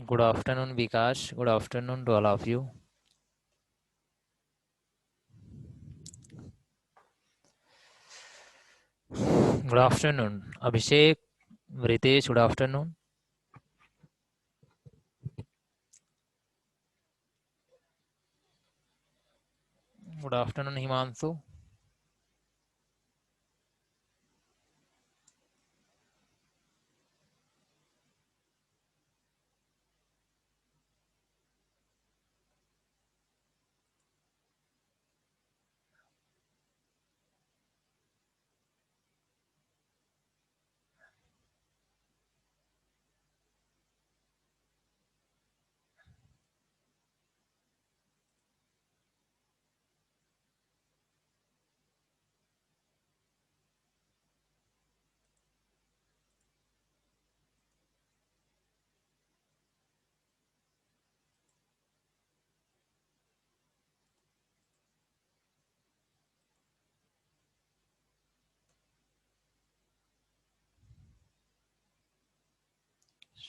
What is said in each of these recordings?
Good afternoon, Vikash. Good afternoon to all of you. Good afternoon, Abhishek, Ritesh. Good afternoon. Good afternoon, Himanshu.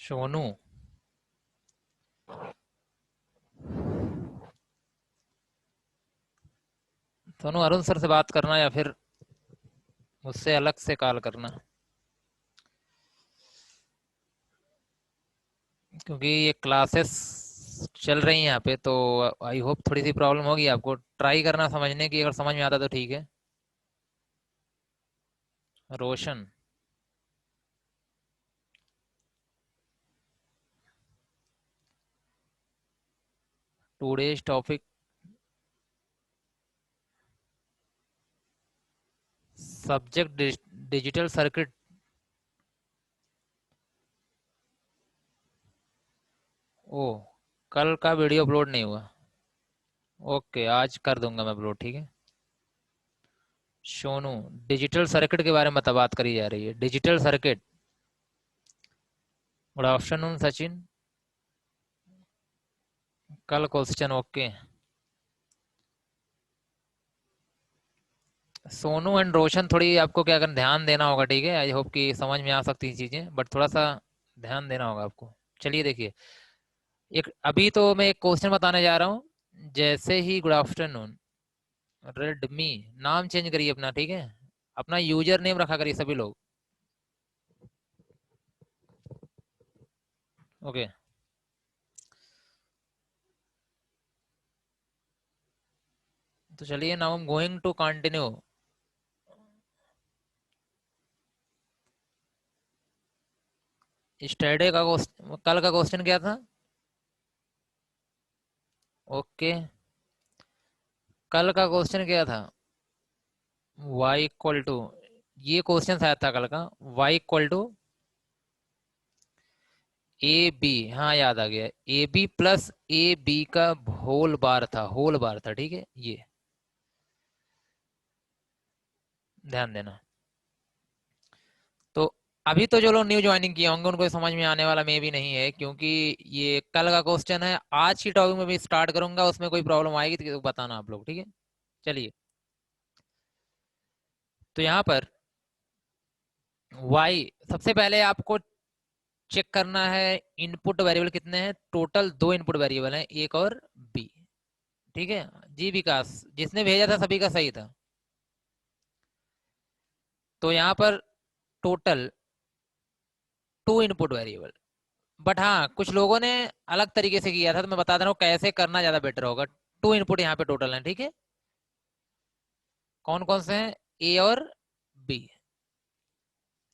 Sonu. Sonu, Arun sir से बात करना या फिर मुझसे अलग से कॉल करना, क्योंकि ये क्लासेस चल रही हैं यहाँ पे, तो आई होप थोड़ी सी प्रॉब्लम होगी आपको। ट्राई करना समझने की, अगर समझ में आता तो ठीक है। Roshan. Today's topic subject digital circuit. ओ, कल का वीडियो अपलोड नहीं हुआ। ओके, आज कर दूंगा मैं अपलोड, ठीक है। सोनू, डिजिटल सर्किट के बारे में बात करी जा रही है, digital circuit. Good afternoon Sachin. कल क्वेश्चन, ओके। सोनू एंड रोशन, थोड़ी आपको क्या करना, ध्यान देना होगा, ठीक है। आई होप कि समझ में आ सकती चीजें, बट थोड़ा सा ध्यान देना होगा आपको। चलिए देखिए, एक अभी तो मैं एक क्वेश्चन बताने जा रहा हूँ। जैसे ही गुड आफ्टरनून, रेडमी, नाम चेंज करिए अपना, ठीक है। अपना यूजर नेम रखा करिए सभी लोग। ओके। तो चलिए, now I am going to continue. Yesterday का कल का क्वेश्चन क्या था? ओके, कल का क्वेश्चन क्या था? y इक्वल टू, ये क्वेश्चन आया था कल का। y equal to A B, हाँ याद आ गया। A B plus A B का होल बार था, होल बार था, ठीक है ये। ध्यान देना। तो अभी तो जो लोग न्यू ज्वाइनिंग किए होंगे उनको समझ में आने वाला में भी नहीं है, क्योंकि ये कल का क्वेश्चन है। आज की टॉपिक में भी स्टार्ट करूंगा, उसमें कोई प्रॉब्लम आएगी तो बताना आप लोग, ठीक है। चलिए, तो यहाँ पर y, सबसे पहले आपको चेक करना है इनपुट वेरिएबल कितने हैं। टोटल दो इनपुट वेरिएबल हैं, एक और बी, ठीक है। जी विकास, जिसने भेजा था सभी का सही था। तो यहाँ पर total two input variable. But हाँ, कुछ लोगों ने अलग तरीके से किया था, तो मैं बता दे रहा हूँ कैसे करना ज्यादा बेटर होगा। टू इनपुट यहाँ पे टोटल है, ठीक है। कौन कौन से हैं? ए और बी।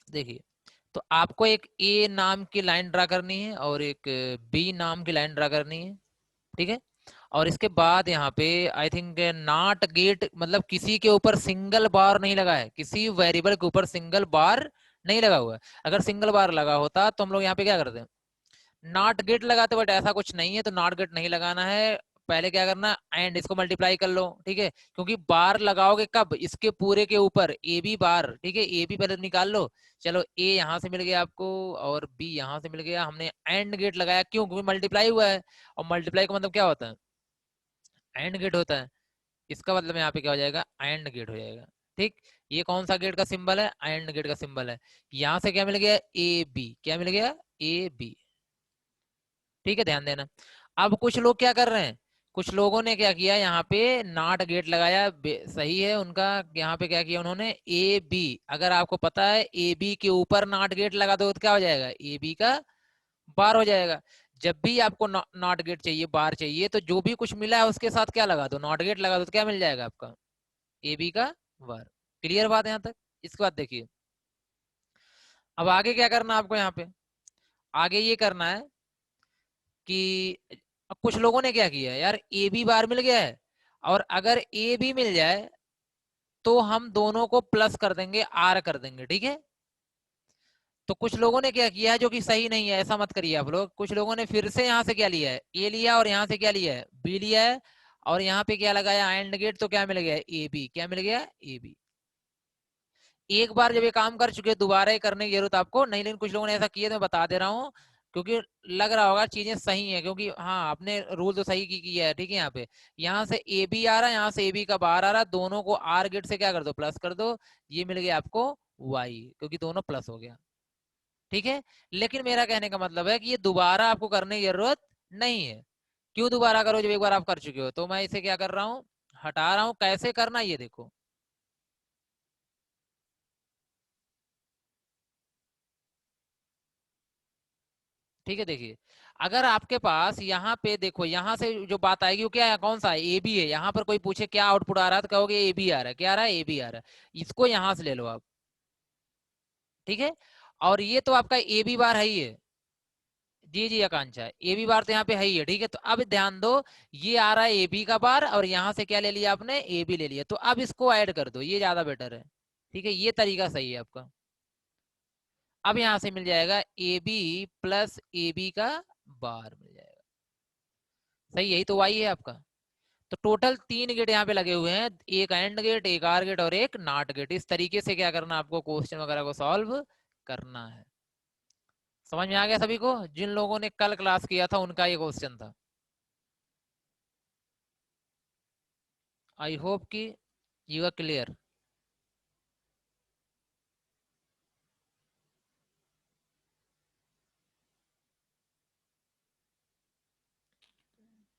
देखिए, तो आपको एक ए नाम की लाइन ड्रा करनी है और एक बी नाम की लाइन ड्रा करनी है, ठीक है। और इसके बाद यहाँ पे आई थिंक नॉट गेट, मतलब किसी के ऊपर सिंगल बार नहीं लगा है, किसी वेरिएबल के ऊपर सिंगल बार नहीं लगा हुआ है। अगर सिंगल बार लगा होता तो हम लोग यहाँ पे क्या करते हैं, नॉट गेट लगाते, बट ऐसा कुछ नहीं है, तो नॉट गेट नहीं लगाना है। पहले क्या करना, एंड इसको मल्टीप्लाई कर लो, ठीक है। क्योंकि बार लगाओगे कब, इसके पूरे के ऊपर ए बी बार, ठीक है। ए बी पहले तो निकाल लो। चलो, ए यहाँ से मिल गया आपको और बी यहाँ से मिल गया। हमने एंड गेट लगाया, क्यों? क्योंकि मल्टीप्लाई हुआ है, और मल्टीप्लाई का मतलब क्या होता है, एंड गेट होता है। इसका मतलब यहाँ पे क्या हो जाएगा, एंड गेट हो जाएगा, ठीक। ये कौन सा गेट का सिंबल है? एंड गेट का सिंबल है। यहाँ से क्या मिल गया, ए बी, क्या मिल गया, ए बी, ठीक है, ध्यान देना। अब कुछ लोग क्या कर रहे हैं, कुछ लोगों ने क्या किया, यहाँ पे नॉट गेट लगाया, सही है उनका। यहाँ पे क्या किया उन्होंने, ए बी, अगर आपको पता है ए बी के ऊपर नॉट गेट लगा दो तो क्या हो जाएगा, ए बी का बार हो जाएगा। जब भी आपको नॉट गेट चाहिए, बार चाहिए, तो जो भी कुछ मिला है उसके साथ क्या लगा दो, नॉट गेट लगा दो, तो क्या मिल जाएगा आपका, ए बी का बार। क्लियर बात है यहाँ तक? इसके बाद देखिए, अब आगे क्या करना है आपको, यहाँ पे आगे ये करना है कि अब कुछ लोगों ने क्या किया यार, ए बी बार मिल गया है, और अगर ए बी मिल जाए तो हम दोनों को प्लस कर देंगे, आर कर देंगे, ठीक है। तो कुछ लोगों ने क्या किया है जो कि सही नहीं है, ऐसा मत करिए आप लोग। कुछ लोगों ने फिर से यहाँ से क्या लिया है, ए लिया, और यहाँ से क्या लिया है, बी लिया है, और यहाँ पे क्या लगाया, एंड गेट, तो क्या मिल गया, ए बी, क्या मिल गया, ए बी। एक बार जब ये काम कर चुके दोबारा ही करने की जरूरत आपको नहीं, लेकिन कुछ लोगों ने ऐसा किया तो मैं बता दे रहा हूँ, क्योंकि लग रहा होगा चीजें सही है, क्योंकि हाँ आपने रूल तो सही की है, ठीक है। यहाँ से ए बी आ रहा है, यहाँ से ए बी का बाहर आ रहा है, दोनों को आर गेट से क्या कर दो, प्लस कर दो, ये मिल गया आपको वाई, क्योंकि दोनों प्लस हो गया, ठीक है। लेकिन मेरा कहने का मतलब है कि ये दोबारा आपको करने की जरूरत नहीं है। क्यों दोबारा करो जब एक बार आप कर चुके हो, तो मैं इसे क्या कर रहा हूँ, हटा रहा हूँ। कैसे करना ये देखो, ठीक है। देखिए, अगर आपके पास यहाँ पे देखो, यहाँ से जो बात आएगी वो क्या है, कौन सा है, ए बी है। यहाँ पर कोई पूछे क्या आउटपुट आ रहा है तो कहोगे ए बी आ रहा है, क्या आ रहा है, ए बी आ रहा है। इसको यहाँ से ले लो आप, ठीक है। और ये तो आपका ए बी बार है ही है, जी जी आकांक्षा, ए बी बार तो यहाँ पे है ही है, ठीक है। तो अब ध्यान दो, ये आ रहा है ए बी का बार, और यहाँ से क्या ले लिया आपने, ए बी ले लिया, तो अब इसको ऐड कर दो, ये ज्यादा बेटर है, ठीक है। ये तरीका सही है आपका। अब यहाँ से मिल जाएगा A B plus A B का बार मिल जाएगा, सही, यही तो वाई है आपका। तो टोटल 3 गेट यहाँ पे लगे हुए हैं, एक एंड गेट, एक आर गेट, और एक नॉट गेट। इस तरीके से क्या करना आपको, क्वेश्चन वगैरह को सॉल्व करना है। समझ में आ गया सभी को? जिन लोगों ने कल क्लास किया था उनका ये क्वेश्चन था। आई होप कि you are clear.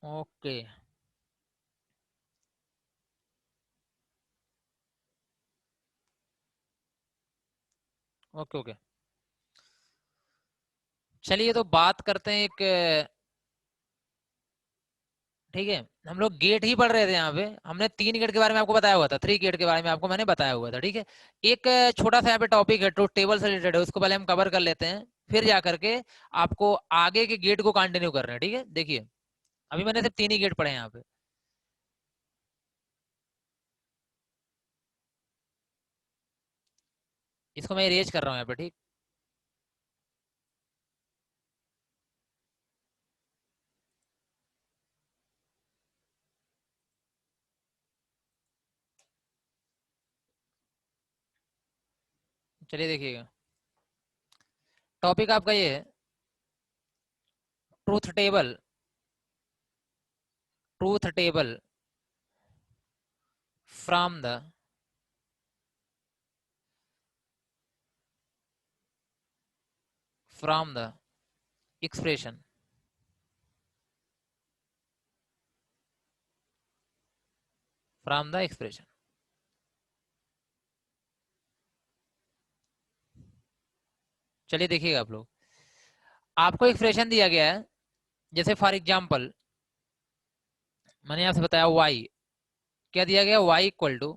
Okay okay okay, चलिए तो बात करते हैं एक, ठीक है। हम लोग गेट ही पढ़ रहे थे, यहाँ पे हमने 3 गेट के बारे में आपको बताया हुआ था, 3 गेट के बारे में आपको मैंने बताया हुआ था, ठीक है। एक छोटा सा यहाँ पे टॉपिक है, ट्रूथ टेबल से रिलेटेड है, उसको पहले हम कवर कर लेते हैं, फिर जा करके आपको आगे के गेट को कंटिन्यू कर रहे हैं, ठीक है। देखिए, अभी मैंने सिर्फ 3 ही गेट पढ़े हैं यहाँ पे। इसको मैं इरेज कर रहा हूँ यहाँ पे, ठीक। चलिए देखिएगा, टॉपिक आपका ये है, truth table, truth table from the from the expression, from the expression. चलिए देखिएगा आप लोग, आपको एक्सप्रेशन दिया गया है, जैसे फॉर एग्जाम्पल मैंने आपसे बताया वाई, क्या दिया गया, वाई इक्वल टू,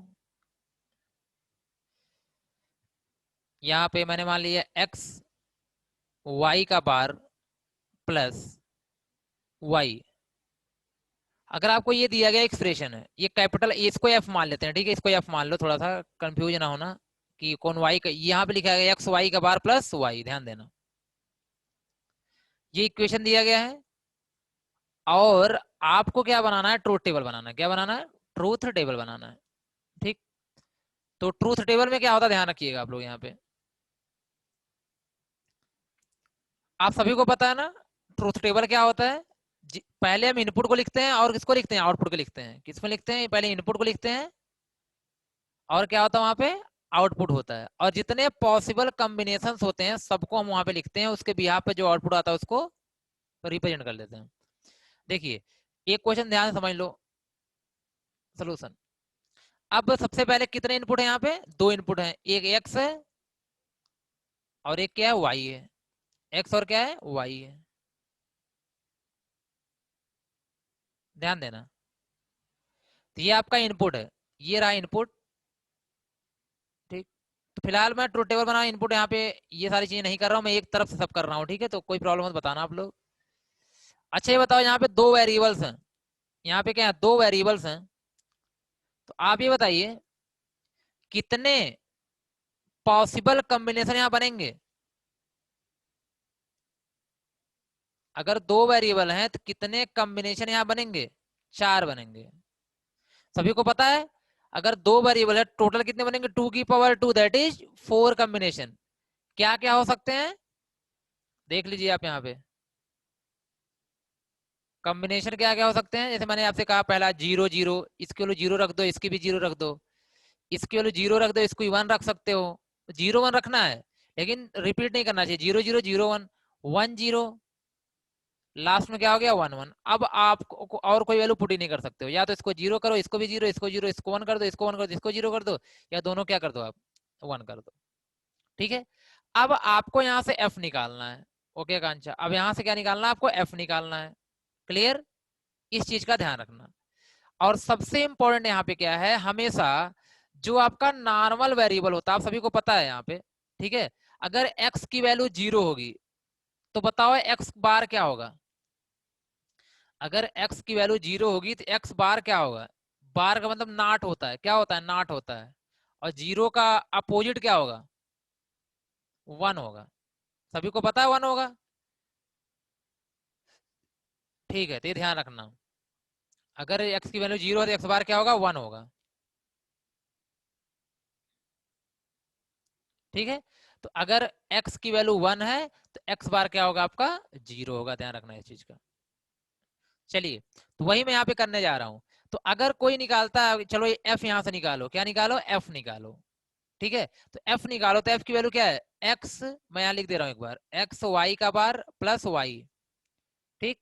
यहाँ पे मैंने मान लिया एक्स वाई का बार प्लस वाई। अगर आपको ये दिया गया एक्सप्रेशन है, ये कैपिटल इसको एफ मान लेते हैं, ठीक है, इसको एफ मान लो, थोड़ा सा कंफ्यूज ना होना कि कौन वाई का, यहाँ पे लिखा गया एक्स वाई का बार प्लस वाई, ध्यान देना। ये इक्वेशन दिया गया है, और आपको क्या बनाना है, ट्रूथ टेबल बनाना है। क्या बनाना है, ट्रूथ टेबल बनाना है, ठीक। तो ट्रूथ टेबल में क्या होता है, ध्यान रखिएगा आप लोग यहाँ पे। आप सभी को पता है ना ट्रूथ टेबल क्या होता है। पहले हम इनपुट को लिखते हैं, और किसको लिखते हैं, आउटपुट को लिखते हैं। किसमें लिखते हैं, पहले इनपुट को लिखते हैं, और क्या होता है वहां पे, आउटपुट होता है। और जितने पॉसिबल कॉम्बिनेशन होते हैं सबको हम वहां पे लिखते हैं, उसके बिहाफ पे जो आउटपुट आता है उसको तो रिप्रेजेंट कर लेते हैं। देखिए एक क्वेश्चन ध्यान से समझ लो सोल्यूशन। अब सबसे पहले कितने इनपुट है यहाँ पे, दो इनपुट है, एक एक्स है और एक क्या है, वाई है। एक्स और क्या है, वाई है। ध्यान देना, तो ये आपका इनपुट है, ये रहा इनपुट। ठीक, तो फिलहाल मैं ट्रुथ टेबल बना इनपुट यहाँ पे ये सारी चीजें नहीं कर रहा हूँ, मैं एक तरफ से सब कर रहा हूँ। ठीक है, तो कोई प्रॉब्लम मत बताना आप लोग। अच्छा ये बताओ, यहाँ पे दो वेरिएबल्स हैं, यहाँ पे क्या है, दो वेरिएबल्स हैं। तो आप ये बताइए कितने पॉसिबल कॉम्बिनेशन यहाँ बनेंगे। अगर दो वेरिएबल हैं तो कितने कॉम्बिनेशन यहाँ बनेंगे, चार बनेंगे। सभी को पता है अगर दो वेरिएबल है टोटल कितने बनेंगे, 2 की पावर 2 दैट इज 4 कॉम्बिनेशन। क्या क्या हो सकते हैं देख लीजिए आप यहाँ पे, कॉम्बिनेशन क्या क्या हो सकते हैं। जैसे मैंने आपसे कहा पहला 0 0, इसके वैल्यू 0 रख दो, इसकी भी 0 रख दो, इसकी वैल्यू 0 रख दो, इसको 1 रख सकते हो। 0 1 रखना है लेकिन रिपीट नहीं करना चाहिए। 0 0 0 1 1 0, लास्ट में क्या हो गया 1 1। अब आप और कोई वैल्यू पुट ही नहीं कर सकते हो, या तो इसको 0 करो, इसको भी 0, इसको 0, इसको 1 कर दो, इसको 1 कर दो, इसको 0 कर दो, या दोनों क्या कर दो आप 1 कर दो। ठीक है, अब आपको यहाँ से एफ निकालना है। ओके कांचा, अब यहाँ से क्या निकालना है, आपको एफ निकालना है। क्लियर, इस चीज का ध्यान रखना। और सबसे इंपॉर्टेंट यहाँ पे क्या है, हमेशा जो आपका नॉर्मल वेरिएबल होता है, आप सभी को पता है यहाँ पे, ठीक है, अगर एक्स की वैल्यू 0 होगी तो बताओ एक्स बार क्या होगा। अगर x की वैल्यू 0 होगी तो x बार क्या होगा, बार का मतलब नॉट होता है, क्या होता है, नॉट होता है। और 0 का अपोजिट क्या होगा, 1 होगा। सभी को पता है 1 होगा। ठीक है, तो ये ध्यान रखना, अगर x की वैल्यू 0 है तो x बार क्या होगा, 1 होगा। ठीक है, तो अगर x की वैल्यू 1 है तो x बार क्या होगा आपका, 0 होगा। ध्यान रखना इस चीज का। चलिए, तो वही मैं यहाँ पे करने जा रहा हूँ। तो अगर कोई निकालता है, चलो ये f यहाँ से निकालो, क्या निकालो, f निकालो। ठीक है, तो f निकालो, तो f की वैल्यू क्या है, x, मैं यहाँ लिख दे रहा हूँ एक बार, x y का बार प्लस y। ठीक,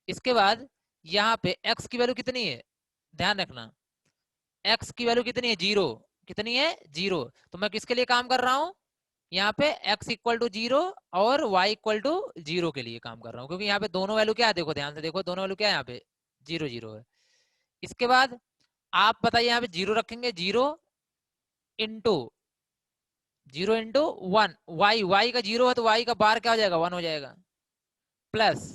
इसके बाद यहाँ पे x की वैल्यू कितनी है, ध्यान रखना, x की वैल्यू कितनी है, 0। कितनी है, 0। तो मैं किसके लिए काम कर रहा हूँ, यहाँ पे x इक्वल टू 0 और y इक्वल टू 0 के लिए काम कर रहा हूँ, क्योंकि यहाँ पे दोनों वैल्यू क्या है, देखो ध्यान से देखो, दोनों वैल्यू क्या है यहाँ पे, 0 0 है। इसके बाद आप बताइए यहाँ पे 0 रखेंगे, 0 इंटू 1, वाई का 0 है तो वाई का बार क्या हो जाएगा, 1 हो जाएगा। प्लस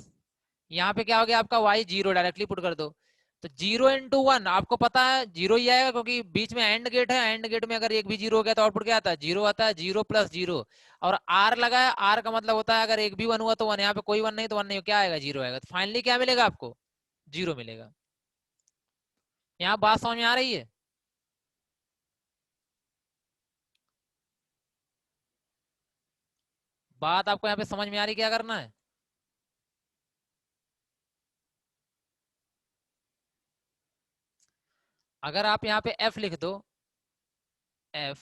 यहाँ पे क्या हो गया आपका, वाई 0 डायरेक्टली पुट कर दो। तो 0 इंटू 1 आपको पता है 0 ही आएगा, क्योंकि बीच में एंड गेट है, एंड गेट में अगर एक भी 0 हो गया तो आउटपुट क्या आता है, 0 आता है। 0 प्लस 0, और आर लगा है, आर का मतलब होता है अगर एक भी 1 हुआ तो 1, यहाँ पे कोई 1 नहीं तो 1 नहीं, क्या आएगा, 0 आएगा। तो फाइनली क्या मिलेगा आपको, 0 मिलेगा। यहाँ बात समझ में आ रही है। बात आपको यहाँ पे समझ में आ रही, क्या करना है, अगर आप यहाँ पे एफ लिख दो, एफ,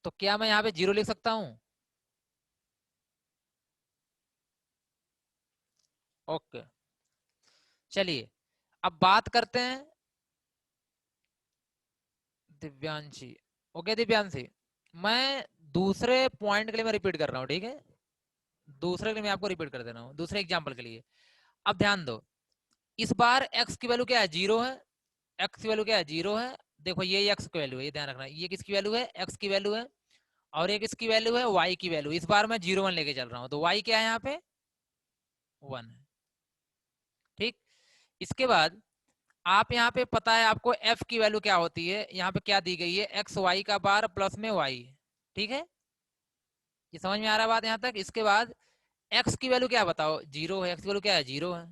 तो क्या मैं यहाँ पे 0 लिख सकता हूँ। ओके, चलिए अब बात करते हैं दिव्यांशी। ओके दिव्यांशी, मैं दूसरे पॉइंट के लिए मैं रिपीट कर रहा हूँ, ठीक है, दूसरे के लिए मैं आपको रिपीट कर दे रहा हूँ, दूसरे एग्जांपल के लिए। अब ध्यान दो, इस बार x की वैल्यू क्या है, 0 है, x की वैल्यू क्या है, 0 है। देखो ये x की वैल्यू है, ये ध्यान रखना, ये किसकी वैल्यू है, x की वैल्यू है, और एक इसकी वैल्यू है y की वैल्यू। इस बार मैं 0 1 लेके चल रहा हूँ, तो y क्या है यहाँ पे, 1 है। ठीक, इसके बाद आप यहाँ पे पता है आपको f की वैल्यू क्या होती है, यहाँ पे क्या दी गई है, x y का बार प्लस में y। ठीक है, ये समझ में आ रहा है बात यहाँ तक। इसके बाद x की वैल्यू क्या बताओ, 0 है, x की वैल्यू क्या है, 0 है,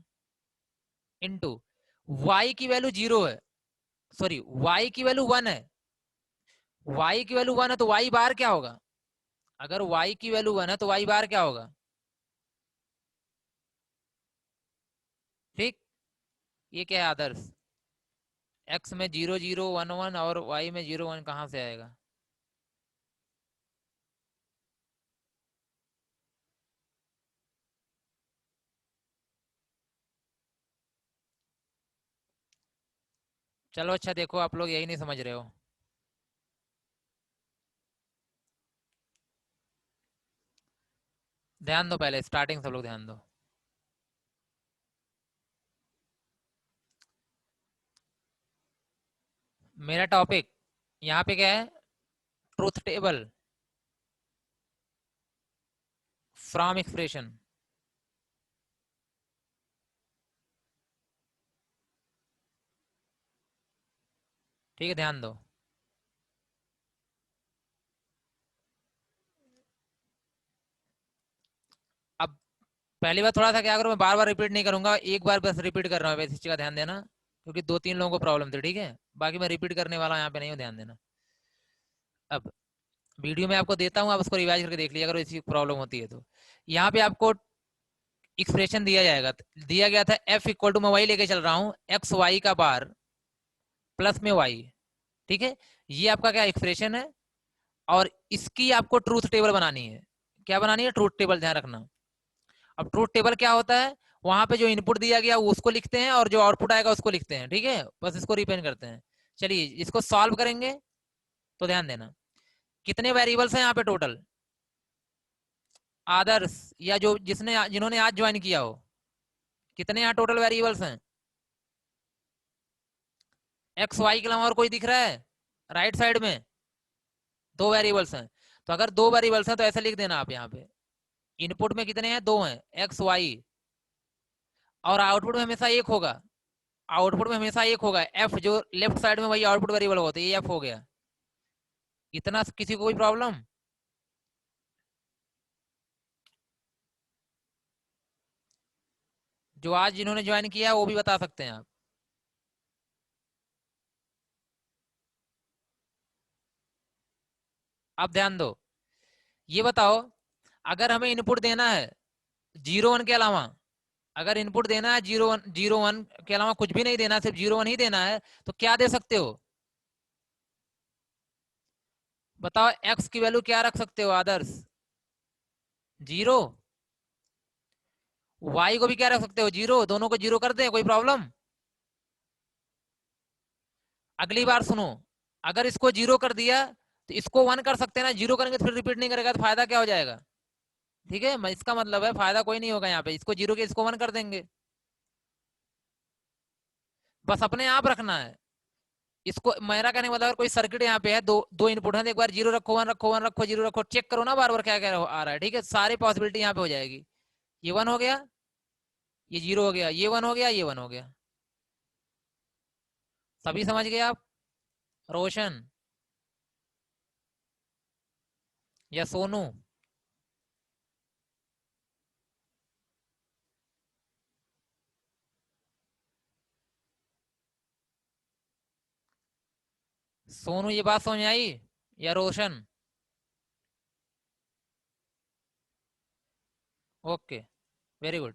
इंटू y की वैल्यू 0 है, सॉरी y की वैल्यू 1 है, y की वैल्यू 1 है तो y बार क्या होगा, अगर y की वैल्यू 1 है तो y बार क्या होगा। ठीक, ये क्या है आदर्श, x में 0 0 1 1 और y में 0 1 कहाँ से आएगा, चलो अच्छा, देखो आप लोग यही नहीं समझ रहे हो। ध्यान दो, पहले स्टार्टिंग सब लोग ध्यान दो। मेरा टॉपिक यहाँ पे क्या है? Truth table from expression. ठीक है, ध्यान दो। अब पहली बार थोड़ा सा क्या करूँ, मैं बार बार रिपीट नहीं करूंगा, एक बार बस रिपीट कर रहा हूँ, इस चीज का ध्यान देना, क्योंकि दो तीन लोगों को प्रॉब्लम थी। ठीक है, बाकी मैं रिपीट करने वाला यहाँ पे नहीं हूँ, ध्यान देना। अब वीडियो में आपको देता हूँ, आप उसको रिवाइज करके देख लीजिए अगर इसी प्रॉब्लम होती है तो। यहाँ पे आपको एक्सप्रेशन दिया जाएगा, दिया गया था एफ इक्वल टू, मैं वही लेके चल रहा हूँ, एक्स वाई का बार प्लस में वाई। ठीक है, ये आपका क्या एक्सप्रेशन है, और इसकी आपको ट्रूथ टेबल बनानी है। क्या बनानी है? ट्रूथ टेबल, ध्यान रखना। अब ट्रूथ टेबल क्या होता है? वहां पे जो इनपुट दिया गया उसको लिखते हैं, और जो आउटपुट आएगा उसको लिखते हैं। ठीक है, बस इसको रिपेंड करते हैं। चलिए इसको सॉल्व करेंगे, तो ध्यान देना। कितने वेरिएबल्स हैं यहाँ पे टोटल? आदर्श या जो जिन्होंने आज ज्वाइन किया हो, कितने यहाँ टोटल वेरिएबल्स हैं? एक्स वाई के अलावा और कोई दिख रहा है राइट साइड में? दो वेरिएबल्स हैं। तो अगर दो वेरिएबल्स हैं तो ऐसे लिख देना आप यहाँ पे, इनपुट में कितने हैं? दो हैं, एक्स वाई, और आउटपुट में हमेशा एक होगा। आउटपुट में हमेशा एक होगा, एफ जो लेफ्ट साइड में, वही आउटपुट वेरिएबल होता है, ये एफ हो गया। इतना किसी को कोई प्रॉब्लम? जो आज जिन्होंने ज्वाइन किया है वो भी बता सकते हैं आप। आप ध्यान दो, ये बताओ, अगर हमें इनपुट देना है 0 1 के अलावा, अगर इनपुट देना है 0 1 के अलावा कुछ भी नहीं देना, सिर्फ 0 1 ही देना है, तो क्या दे सकते हो? बताओ, एक्स की वैल्यू क्या रख सकते हो आदर्श? 0। वाई को भी क्या रख सकते हो? 0। दोनों को 0 कर दे, कोई प्रॉब्लम? अगली बार सुनो, अगर इसको 0 कर दिया तो इसको 1 कर सकते हैं ना, 0 करेंगे तो फिर रिपीट नहीं करेगा, तो फायदा क्या हो जाएगा? ठीक है, मैं इसका मतलब है फायदा कोई नहीं होगा यहाँ पे, इसको 0 के इसको 1 कर देंगे। बस अपने आप रखना है इसको। मेरा कहने का मतलब, अगर कोई सर्किट यहाँ पे है, दो दो इनपुट है, तो एक बार 0 रखो, 1 रखो, 1 रखो, 0 रखो, चेक करो ना बार बार क्या क्या आ रहा है। ठीक है, सारी पॉसिबिलिटी यहाँ पे हो जाएगी। ये 1 हो गया, ये 0 हो गया, ये 1 हो गया, ये 1 हो गया। सभी समझ गए आप? रोशन या सोनू? सोनू ये बात समझ में आई, या रोशन? Okay, very good.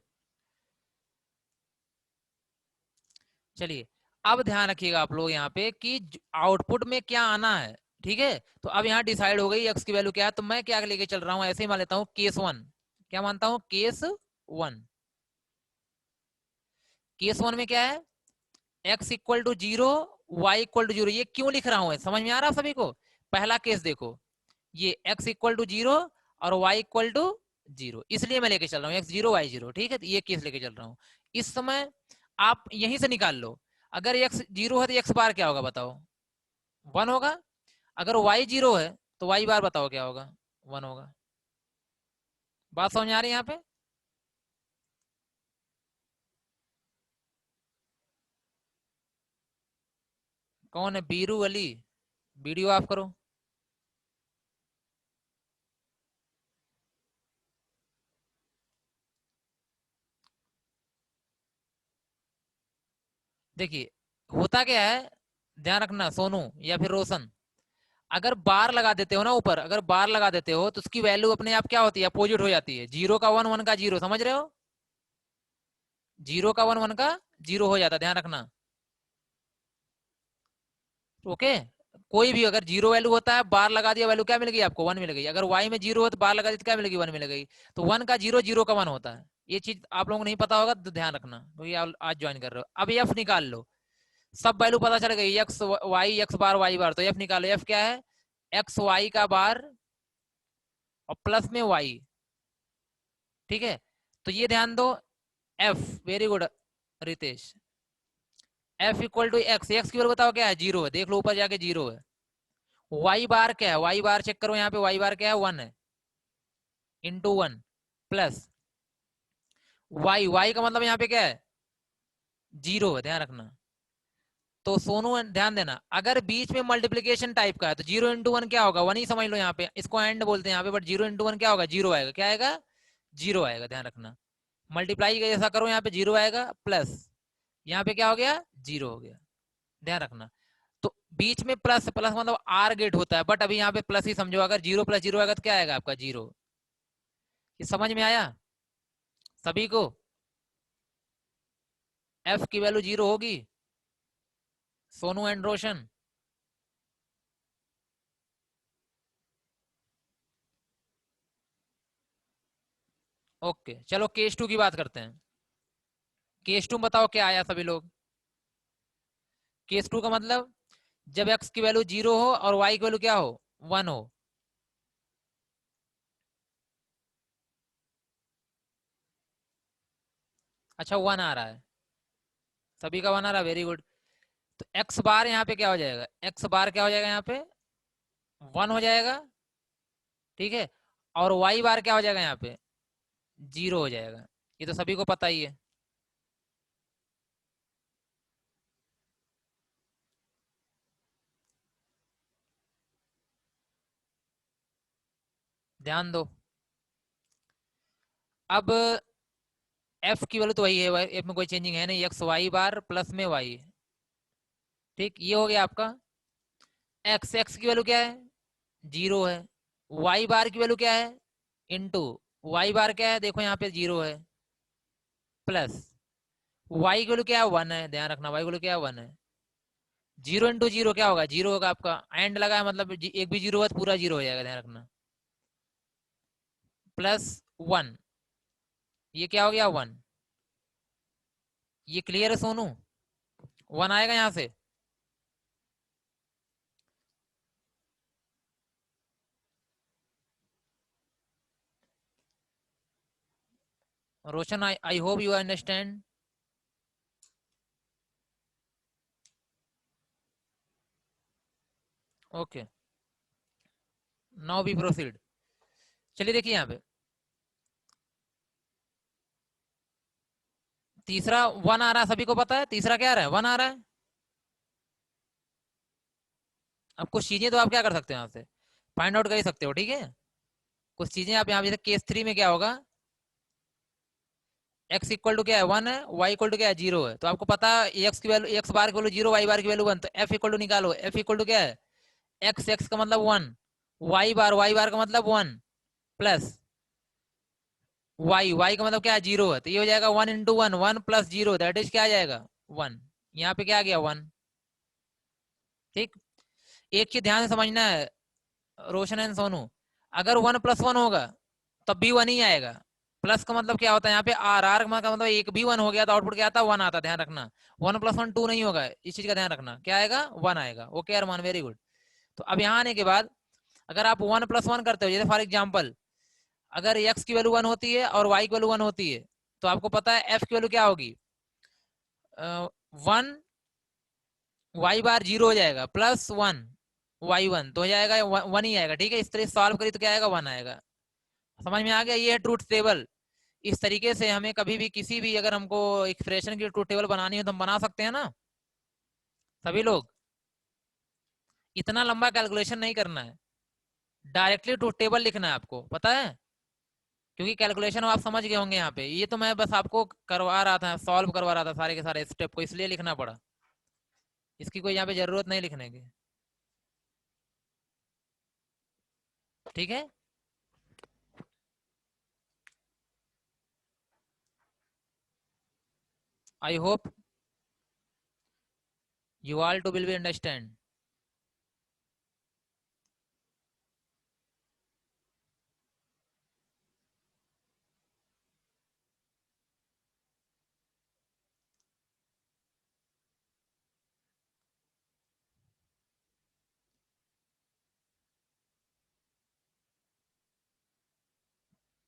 चलिए, अब ध्यान रखिएगा आप लोग यहाँ पे कि आउटपुट में क्या आना है। ठीक है, तो अब यहाँ डिसाइड हो गई एक्स की वैल्यू क्या है, तो मैं क्या लेके चल रहा हूँ, ऐसे ही मान लेता हूँ केस 1। क्या मानता हूँ? केस 1। केस 1 में क्या है? X equal to 0, Y equal to 0। ये क्यों लिख रहा हूँ, समझ में आ रहा है सभी को? पहला केस देखो, ये एक्स इक्वल टू 0 और वाई इक्वल टू 0, इसलिए मैं लेके चल रहा हूँ एक्स 0 वाई 0। ठीक है, तो ये केस लेके चल रहा हूँ। इस समय आप यहीं से निकाल लो, अगर एक्स 0 है तो एक्स बार क्या होगा बताओ? 1 होगा। अगर वाई 0 है तो वाई बार बताओ क्या होगा? 1 होगा। बात समझ आ रही है यहाँ पे? कौन है बीरू अली? वीडियो ऑफ करो। देखिए, होता क्या है, ध्यान रखना सोनू या फिर रोशन, अगर बार लगा देते हो ना ऊपर, अगर बार लगा देते हो तो उसकी वैल्यू अपने आप क्या होती है? अपोजिट हो जाती है। 0 का 1, 1 का 0, समझ रहे हो? 0 का 1, 1 का 0 हो जाता है, ध्यान रखना। ओके, कोई भी अगर 0 वैल्यू होता है, बार लगा दिया, वैल्यू क्या मिल गई आपको? 1 मिल गई। अगर वाई में 0 है तो बार लगा दी तो क्या मिल गई? 1 मिल गई। तो 1 का 0, 0 का 1 होता है। ये चीज आप लोगों को नहीं पता होगा तो ध्यान रखना, क्योंकि आप आज ज्वाइन कर रहे हो। अब एफ निकाल लो, सब वैल्यू पता चल गई, x Y, x bar Y बार। तो एफ निकालो, एफ क्या है, एक्स वाई का बार और प्लस में वाई। ठीक है, तो ये ध्यान दो, F, very good Ritesh, F equal to X, X की वैल्यू बताओ क्या है, जीरो है, देख लो ऊपर जाके जीरो है। वाई बार क्या है, वाई बार चेक करो यहाँ पे, वाई बार क्या है, वन है, into one plus Y, Y का मतलब यहाँ पे क्या है, जीरो है, ध्यान रखना। तो सोनू ध्यान देना, अगर बीच में मल्टीप्लीकेशन टाइप का है तो जीरो इंटू वन क्या होगा, वन ही समझ लो यहाँ पे, इसको एंड बोलते हैं यहाँ पे, बट जीरो इंटू वन क्या होगा, जीरो आएगा, क्या आएगा, जीरो आएगा, ध्यान रखना। मल्टीप्लाई का जैसा करो यहाँ पे जीरो आएगा, प्लस यहाँ पे क्या हो गया, जीरो हो गया, ध्यान रखना। तो बीच में प्लस, प्लस मतलब आर गेट होता है, बट अभी यहाँ पे प्लस ही समझो, अगर जीरो प्लस जीरो आएगा तो क्या आएगा आपका, जीरो। ये समझ में आया सभी को, एफ की वैल्यू जीरो होगी, सोनू एंड रोशन। ओके, चलो केस टू की बात करते हैं। केस टू बताओ क्या आया सभी लोग। केस टू का मतलब जब एक्स की वैल्यू जीरो हो और वाई की वैल्यू क्या हो, वन हो। अच्छा, वन आ रहा है, सभी का वन आ रहा है, वेरी गुड। तो एक्स बार यहाँ पे क्या हो जाएगा, एक्स बार क्या हो जाएगा यहाँ पे, वन हो जाएगा, ठीक है। और वाई बार क्या हो जाएगा यहाँ पे, जीरो हो जाएगा, ये तो सभी को पता ही है। ध्यान दो, अब एफ की वैल्यू तो वही है, एफ में कोई चेंजिंग है नहीं, एक्स वाई बार प्लस में वाई, ठीक, ये हो गया आपका। एक्स, एक्स की वैल्यू क्या है, जीरो है। वाई बार की वैल्यू क्या है, इंटू वाई बार क्या है, देखो यहाँ पे जीरो है, प्लस वाई की वैल्यू क्या है, वन है, ध्यान रखना, वाई की वैल्यू क्या है, वन है। जीरो इंटू जीरो क्या होगा, जीरो होगा आपका, एंड लगा है मतलब एक भी जीरो है तो पूरा जीरो हो जाएगा, ध्यान रखना। प्लस वन, ये क्या हो गया, वन। ये क्लियर है सोनू, वन आएगा यहाँ से। Roshan, I hope you understand. Okay, now we proceed. चलिए देखिए यहाँ पे तीसरा वन आ रहा है, सभी को पता है तीसरा क्या आ रहा है, वन आ रहा है। अब कुछ चीजें तो आप क्या कर सकते हो यहाँ से, फाइंड आउट कर ही सकते हो, ठीक है। कुछ चीजें आप यहाँ, जैसे केस थ्री में क्या होगा, एक्स इक्वल टू क्या है, वन है, वाई इक्वल टू क्या है, जीरो है। तो आपको पता है एक्स की वैल्यू, एक्स बार की वैल्यू जीरो, वाई बार की वैल्यू वन, तो एफ इक्वल टू निकालो, एफ इक्वल टू क्या है, एक्स, एक्स का मतलब वन, वाई बार का मतलब वन, प्लस वाई, वाई का मतलब क्या है, जीरो है। तो ये हो जाएगा one into one, one plus zero, that is क्या आ जाएगा, वन। यहाँ पे क्या आ गया, वन, ठीक। एक चीज ध्यान से समझना है रोशन एंड सोनू, अगर वन प्लस वन होगा तब भी वन ही आएगा। प्लस का मतलब क्या होता है यहाँ पे, आर, आर का मतलब एक भी वन हो गया तो आउटपुट क्या आता है, वन आता है, ध्यान रखना। वन प्लस वन टू नहीं होगा, इस चीज का ध्यान रखना, क्या आएगा, वन आएगा। ओके अरमान, वेरी गुड। तो अब यहाँ आने के बाद अगर आप वन प्लस वन करते हो, जैसे फॉर एग्जाम्पल अगर एक्स की वैल्यू वन होती है और वाई की वैल्यू वन होती है, तो आपको पता है एफ की वैल्यू क्या होगी, वन, वाई बार जीरो हो जाएगा, प्लस वन, वाई वन, तो हो जाएगा वन ही आएगा, ठीक है। इस तरह सॉल्व करी तो क्या आएगा, वन आएगा। समझ में आ गया, ये है ट्रूथ टेबल। इस तरीके से हमें कभी भी किसी भी, अगर हमको एक्सप्रेशन की ट्रूथ टेबल बनानी हो तो हम बना सकते हैं ना सभी लोग। इतना लंबा कैलकुलेशन नहीं करना है, डायरेक्टली ट्रूथ टेबल लिखना है आपको, पता है। क्योंकि कैलकुलेशन आप समझ गए होंगे यहाँ पे, ये तो मैं बस आपको करवा रहा था, सॉल्व करवा रहा था सारे के सारे स्टेप को, इसलिए लिखना पड़ा, इसकी कोई यहाँ पे जरूरत नहीं लिखने की, ठीक है। I hope you all too will be understand.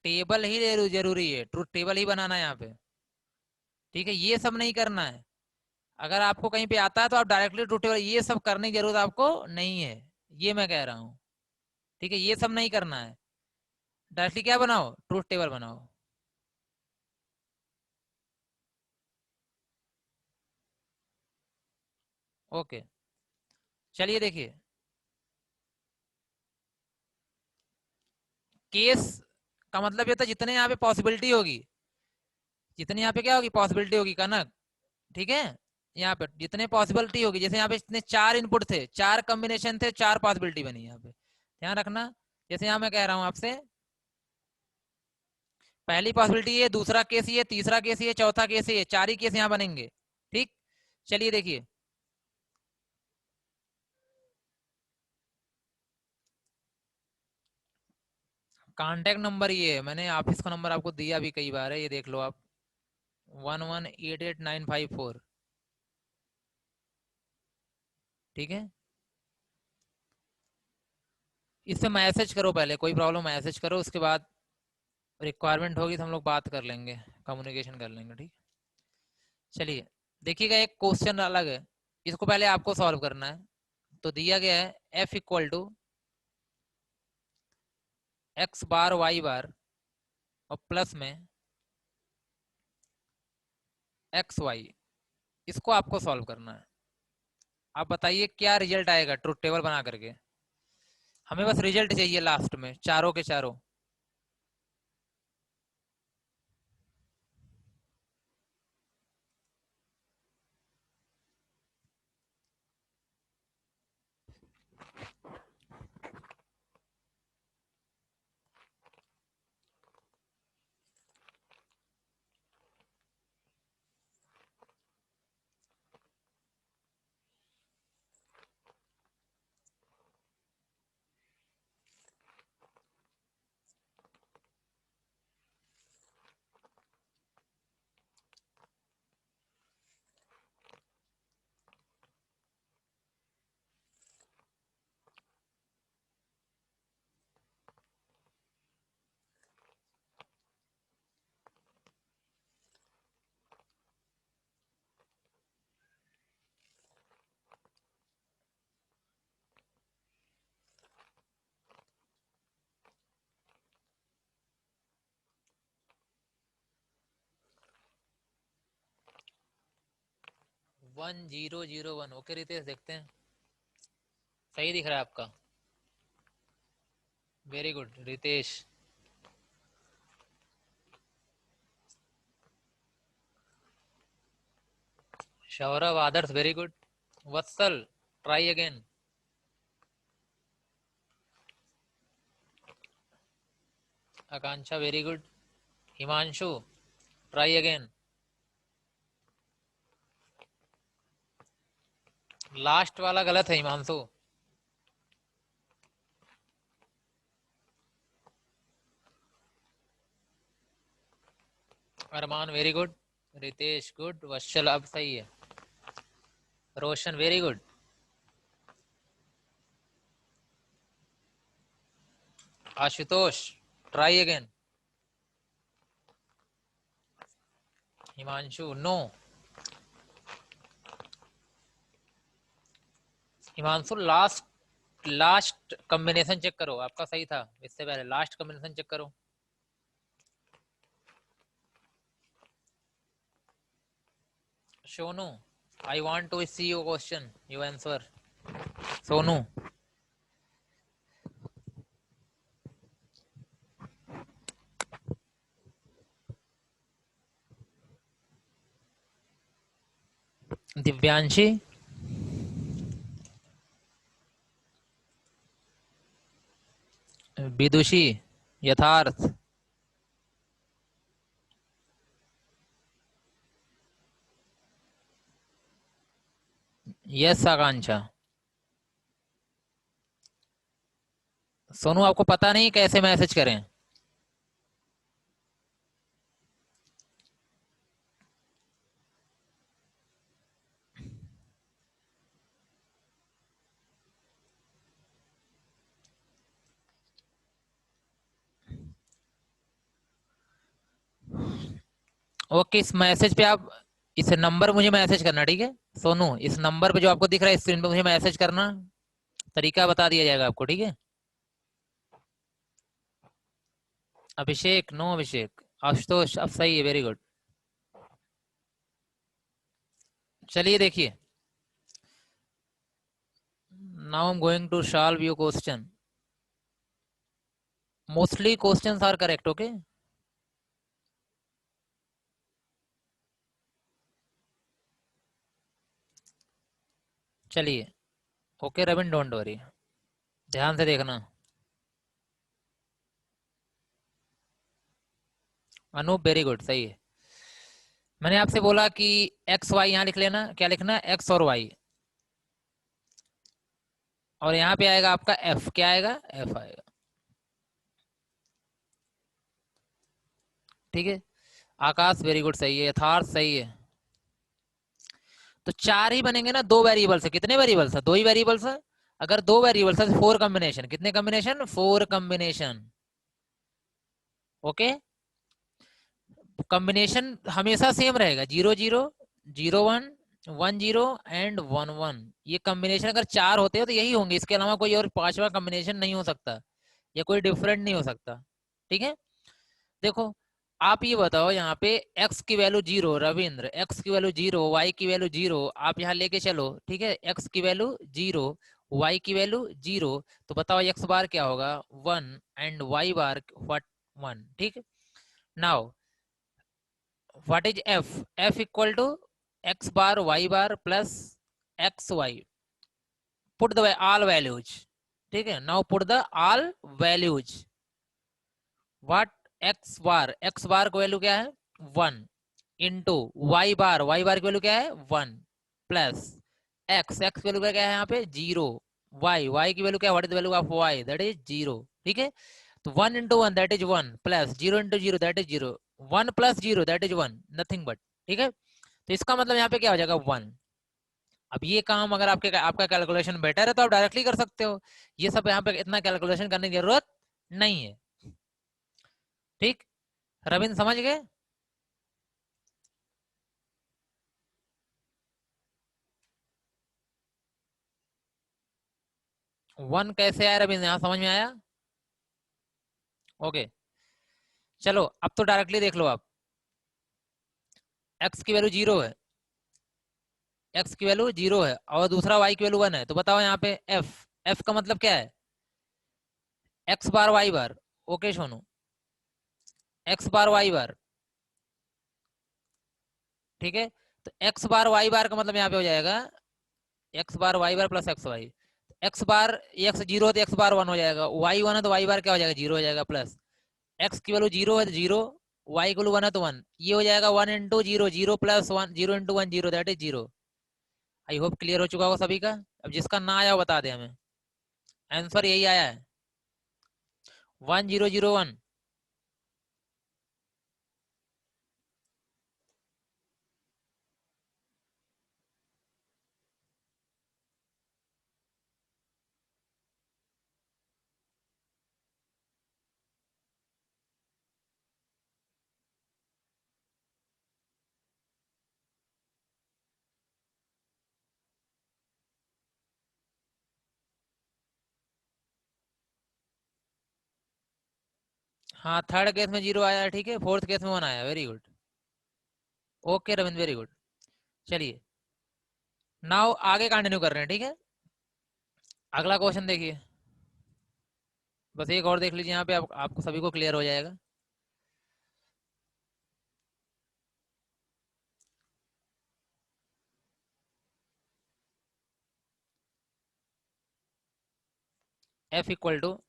Table ही जरूरी है, ट्रूथ टेबल ही बनाना है यहाँ पे। ठीक है, ये सब नहीं करना है। अगर आपको कहीं पे आता है तो आप डायरेक्टली ट्रूथ टेबल, ये सब करने की जरूरत आपको नहीं है, ये मैं कह रहा हूँ। ठीक है, ये सब नहीं करना है, डायरेक्टली क्या बनाओ, ट्रूथ टेबल बनाओ। ओके, चलिए देखिए, केस का मतलब ये था जितने यहाँ पे पॉसिबिलिटी होगी, जितनी यहाँ पे क्या होगी, पॉसिबिलिटी होगी कनक। ठीक है, यहाँ पे जितने पॉसिबिलिटी होगी, जैसे यहाँ पे इतने 4 इनपुट थे, 4 कॉम्बिनेशन थे, 4 पॉसिबिलिटी बनी यहाँ पे, ध्यान रखना। जैसे यहाँ मैं कह रहा हूँ आपसे, पहली पॉसिबिलिटी ये, दूसरा केस ये, तीसरा केस ये, चौथा केस ये, 4 ही केस यहाँ बनेंगे। ठीक, चलिए देखिए, कांटेक्ट नंबर ये है, मैंने ऑफिस का नंबर आपको दिया भी कई बार है, ये देख लो आप, 1188 954। ठीक है, इससे मैसेज करो पहले, कोई प्रॉब्लम मैसेज करो, उसके बाद रिक्वायरमेंट होगी तो हम लोग बात कर लेंगे, कम्युनिकेशन कर लेंगे। ठीक, चलिए देखिएगा, एक क्वेश्चन अलग है, इसको पहले आपको सॉल्व करना है। तो दिया गया है F equal to X bar Y bar और प्लस में एक्स वाई, इसको आपको सॉल्व करना है। आप बताइए क्या रिजल्ट आएगा ट्रुथ टेबल बना करके, हमें बस रिजल्ट चाहिए लास्ट में, चारों के चारों। One zero zero one, okay Ritesh, देखते हैं, सही दिख रहा है आपका, very good Ritesh. Saurabh Adarsh, very good. Vatsal, try again. Akanksha, very good. Himanshu, try again. Last वाला गलत है Himanshu. Arman, very good. Ritesh good, Vatsal अब सही है। Roshan, very good. Ashutosh, try again. Himanshu, no. Himanshu, last last combination check करो, आपका सही था, इससे पहले लास्ट कॉम्बिनेशन चेक करो। Sonu, I want to see your question, you answer. Sonu, Divyanshi, Vidushi, Yatharth, yes आकांक्षा। सोनू, आपको पता नहीं कैसे मैसेज करें? ओके, इस मैसेज पे आप, इस नंबर मुझे मैसेज करना, ठीक है सोनू, इस नंबर पे जो आपको दिख रहा है स्क्रीन पे मुझे मैसेज करना, तरीका बता दिया जाएगा आपको, ठीक है। अभिषेक, नो अभिषेक, आशुतोष, अब सही है, वेरी गुड। चलिए देखिए, now I am going to solve your question. Mostly questions are correct, okay. चलिए, ओके रविन, डोंट वरी, ध्यान से देखना। अनूप, वेरी गुड, सही है। मैंने आपसे बोला कि एक्स वाई यहाँ लिख लेना, क्या लिखना, एक्स और वाई, और यहाँ पे आएगा आपका एफ, क्या आएगा, एफ आएगा, ठीक है। आकाश, वेरी गुड, सही है। यथार्थ, सही है। तो चार ही बनेंगे ना, दो वेरिएबल्स है, कितने वेरिएबल्स है, दो ही वेरिएबल्स है। अगर दो वेरिएबल्स है, फोर कॉम्बिनेशन, कितने combination, four combination, okay. Combination हमेशा सेम रहेगा, zero zero, zero one, one zero and one one. ये कॉम्बिनेशन अगर चार होते हो तो यही होंगे, इसके अलावा कोई और पांचवा कॉम्बिनेशन नहीं हो सकता, या कोई डिफरेंट नहीं हो सकता, ठीक है। देखो, आप ये बताओ, यहाँ पे x की वैल्यू जीरो, रविंद्र x की वैल्यू जीरो, y की वैल्यू जीरो, आप यहाँ लेके चलो, ठीक है। x की वैल्यू जीरो, y की वैल्यू जीरो, तो बताओ x बार क्या होगा, one, and y bar what, one, ठीक। Now what is f, f equal to x bar y bar plus X Y, put the all values, ठीक है। Now put the all values, what, X बार को value क्या है, one, into Y बार की value क्या है, one, plus X की value क्या है यहाँ पे, जीरो, वाई की वैल्यू क्या है, what is the value of Y, that is zero, ठीक है। तो one into one that is one, plus zero into zero that is zero, one plus zero that is one, nothing but, ठीक है। तो इसका मतलब यहाँ पे क्या हो जाएगा, वन। अब ये काम अगर आपके आपका कैलकुलेशन बेटर है तो आप डायरेक्टली कर सकते हो, ये सब यहाँ पे इतना कैलकुलेशन करने की जरूरत नहीं है, ठीक। रविंद्र, समझ गए। वन कैसे आया रविंद्र, यहाँ समझ में आया, ओके। चलो अब तो डायरेक्टली देख लो आप, एक्स की वैल्यू जीरो है, एक्स की वैल्यू जीरो है, और दूसरा वाई की वैल्यू वन है, तो बताओ यहाँ पे एफ, एफ का मतलब क्या है, एक्स बार वाई बार, okay Sonu, x bar Y बार, ठीक है। तो एक्स बार वाई बार का मतलब यहाँ पे हो जाएगा एक्स बार वाई बार प्लस एक्स वाई, एक्स बार, एक्स जीरो है तो एक्स बार वन हो जाएगा, वाई वन है तो वाई बार क्या हो जाएगा, जीरो हो जाएगा, प्लस एक्स की वैल्यू जीरो है तो जीरो, वाई की वैल्यू वन है तो वन, ये हो जाएगा one into zero, zero plus one, zero into one zero, that is zero. I hope clear हो चुका होगा सभी का। अब जिसका ना आया वो बता दे हमें, आंसर यही आया है, वन जीरो जीरो वन। हाँ, थर्ड केस में जीरो आया, ठीक है, फोर्थ केस में वन आया, very good, okay Ravindra, very good. चलिए, नाउ आगे कंटिन्यू कर रहे हैं, ठीक है। अगला क्वेश्चन देखिए, बस एक और देख लीजिए, यहाँ पे आपको सभी को क्लियर हो जाएगा। F equal to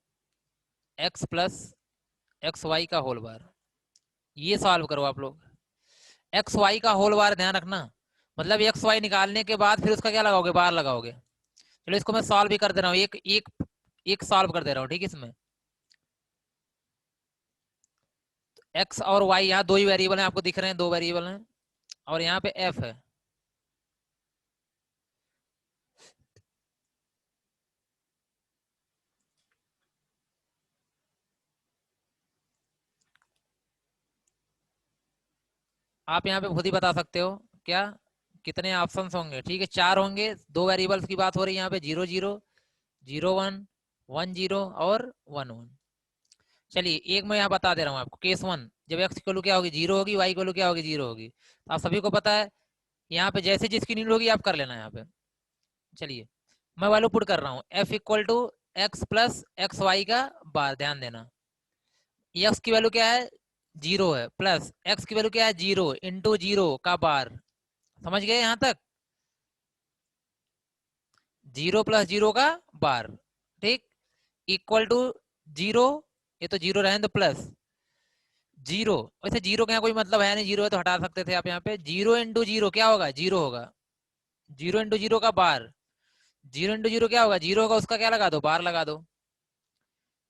X plus X Y का होल बार, ये सॉल्व करो आप लोग। एक्स वाई का होल बार ध्यान रखना, मतलब एक्स वाई निकालने के बाद फिर उसका क्या लगाओगे, बार लगाओगे। चलो इसको मैं सॉल्व भी कर दे रहा हूँ, एक एक एक सॉल्व कर दे रहा हूँ, ठीक है। इसमें एक्स और वाई यहाँ दो ही वेरिएबल हैं, आपको दिख रहे हैं, दो वेरिएबल हैं, और यहाँ पे एफ है। आप यहाँ पे खुद ही बता सकते हो क्या कितने ऑप्शंस होंगे। ठीक है, 4 होंगे। 2 वेरिएबल्स की बात हो रही है यहाँ पे, 0 0 0 1 1 0 और 1 1। चलिए एक मैं यहाँ बता दे रहा हूँ आपको। केस 1, जब एक्स इक्वल क्या होगी 0 होगी, वाई इक्वल क्या होगी 0 होगी। तो आप सभी को पता है, यहाँ पे जैसे जिसकी नीड होगी आप कर लेना यहाँ पे। चलिए मैं वैल्यू पुट कर रहा हूँ, F equal to X plus X Y का बार। ध्यान देना, एक्स की वैल्यू क्या है 0 है, प्लस एक्स की वैल्यू क्या है 0 इंटू 0 का बार। समझ गए यहाँ तक? 0 प्लस 0 का बार। ठीक, इक्वल टू 0, ये तो 0 रहे तो प्लस 0। वैसे 0 का यहाँ कोई मतलब है नहीं, 0 है तो हटा सकते थे आप। यहाँ पे 0 इंटू 0 क्या होगा 0 होगा। 0 इंटू 0 का बार, 0 इंटू 0 क्या होगा 0 होगा, उसका क्या लगा दो बार लगा दो।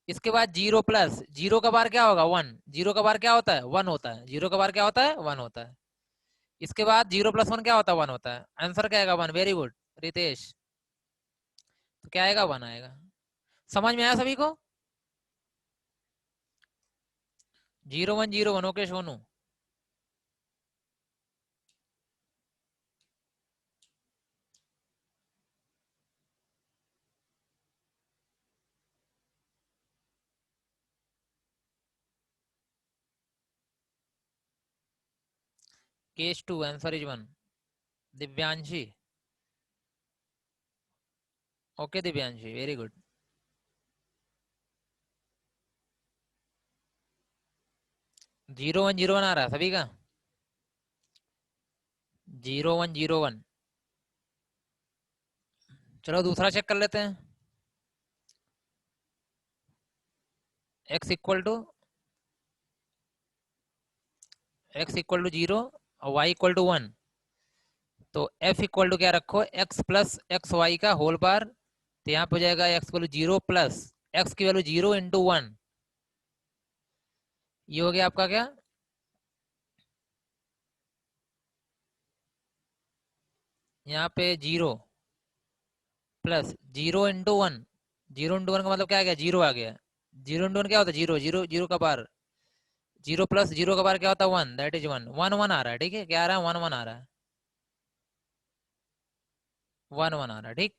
इसके बाद 0 प्लस 0 का बार क्या होगा 1। 0 का बार क्या होता है 1 होता है। 0 का बार क्या होता है 1 होता है। इसके बाद 0 प्लस 1 क्या होता है 1 होता है। आंसर क्या आएगा 1। Very good Ritesh. तो क्या आएगा 1 आएगा। समझ में आया सभी को? 0 1 0 1। Okay Sonu. Case 2 answer is 1। Divyanshi. Okay Divyanshi very good. 0 1 0 1 आ रहा है सभी का। 0 1 0 1। चलो दूसरा चेक कर लेते हैं। एक्स इक्वल टू 0 और वाई इक्वल टू 1। तो एफ इक्वल टू क्या रखो एक्स प्लस एक्स वाई का होल बार। तो यहाँ पे हो जाएगा X equal to 0 plus X की वैल्यू 0 इंटू 1। ये हो गया आपका क्या यहाँ पे 0 प्लस 0 इंटू 1। 0 इंटू 1 का मतलब क्या आ गया 0 आ गया। 0 इंटू 1 क्या होता है 0 0 0 का बार। 0 प्लस 0 का बार क्या होता है 1, दैट इज 1 1 1 आ रहा है। ठीक है, क्या आ रहा है 1 1 आ रहा है। 1 1 आ रहा है। ठीक,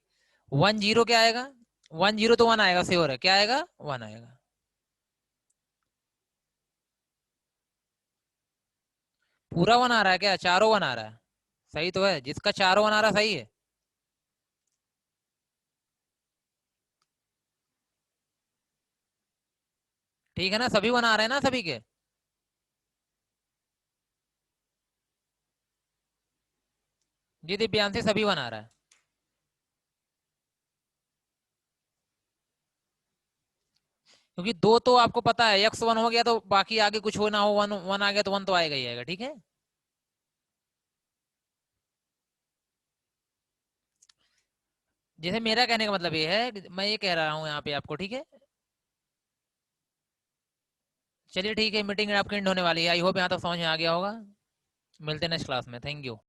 1 0 क्या आएगा 1 0 तो 1 आएगा श्योर है। क्या आएगा 1 आएगा। पूरा 1 आ रहा है क्या चारों 1 आ रहा है। सही तो है, जिसका चारों 1 आ रहा है सही है। ठीक है ना, सभी 1 आ रहे हैं ना सभी के। जी दिव्यांश से सभी 1 आ रहा है। क्योंकि दो तो आपको पता है एक्स 1 हो गया तो बाकी आगे कुछ हो ना हो 1 1 आ गया तो 1 तो आएगा ही आएगा। ठीक है, जैसे मेरा कहने का मतलब ये है कि मैं ये कह रहा हूँ यहाँ पे आपको। ठीक है, चलिए ठीक है, मीटिंग आपकी एंड होने वाली है। आई होप यहाँ तक समझ में आ गया होगा। मिलते हैं नेक्स्ट क्लास में। Thank you.